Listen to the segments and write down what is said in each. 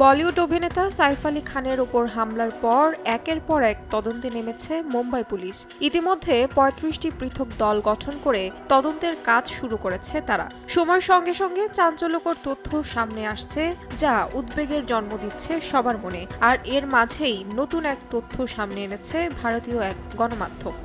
বলিউড অভিনেতা সাইফ আলী খানের ওপর হামলার পর একের পর এক তদন্তে নেমেছে মুম্বাই পুলিশ। ইতিমধ্যে ৩৫টি পৃথক দল গঠন করে তদন্তের কাজ শুরু করেছে তারা। সময়ের সঙ্গে সঙ্গে চাঞ্চল্যকর তথ্য সামনে আসছে, যা উদ্বেগের জন্ম দিচ্ছে সবার মনে। আর এর মাঝেই নতুন এক তথ্য সামনে এনেছে ভারতীয় এক গণমাধ্যম।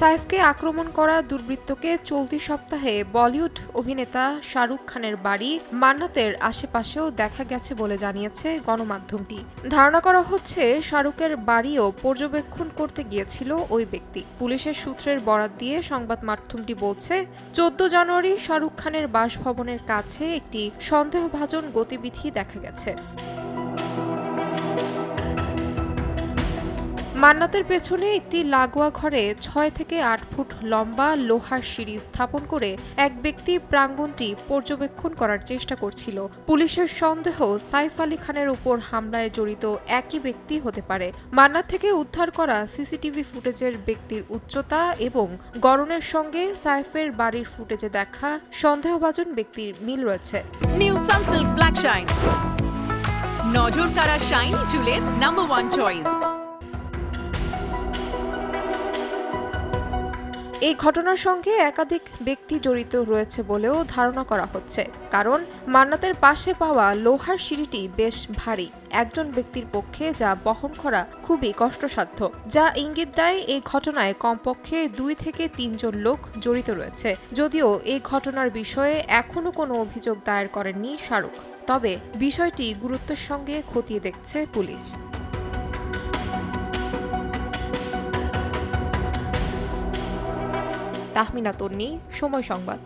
সাইফকে আক্রমণ করা দুর্বৃত্তকে চলতি সপ্তাহে বলিউড অভিনেতা শাহরুখ খানের বাড়ি মান্নাতের আশেপাশেও দেখা গেছে বলে জানিয়েছে গণমাধ্যমটি। ধারণা করা হচ্ছে শাহরুখের বাড়িও পর্যবেক্ষণ করতে গিয়েছিল ওই ব্যক্তি। পুলিশের সূত্রের বরাত দিয়ে সংবাদ মাধ্যমটি বলছে, ১৪ জানুয়ারি শাহরুখ খানের বাসভবনের কাছে একটি সন্দেহভাজন গতিবিধি দেখা গেছে। মান্নাতের পেছনে একটি লাগোয়া ঘরে ৬ থেকে ৮ ফুট লম্বা লোহার সিঁড়ি স্থাপন করে এক ব্যক্তি প্রাঙ্গণটি পর্যবেক্ষণ করার চেষ্টা করছিল। পুলিশের সন্দেহ সাইফ আলী খানের উপর হামলায় জড়িত একই ব্যক্তি হতে পারে। মান্নাত থেকে উদ্ধার করা সিসিটিভি ফুটেজের ব্যক্তির উচ্চতা এবং গড়নের সঙ্গে সাইফের বাড়ির ফুটেজে দেখা সন্দেহভাজন ব্যক্তির মিল রয়েছে। নিউ সানসিল্ক ব্ল্যাক শাইন, নজর কাড়া শাইন চুলের নাম্বার 1 চয়েস। এই ঘটনার সঙ্গে একাধিক ব্যক্তি জড়িত রয়েছে বলেও ধারণা করা হচ্ছে, কারণ মান্নাতের পাশে পাওয়া লোহার সিঁড়িটি বেশ ভারী। একজন ব্যক্তির পক্ষে যা বহন করা খুবই কষ্টসাধ্য, যা ইঙ্গিত দেয় এই ঘটনায় কমপক্ষে ২ থেকে ৩ জন লোক জড়িত রয়েছে। যদিও এই ঘটনার বিষয়ে এখনও কোনো অভিযোগ দায়ের করেননি শাহরুখ, তবে বিষয়টি গুরুত্বের সঙ্গে খতিয়ে দেখছে পুলিশ। তাহমিনা তন্নি, সময় সংবাদ।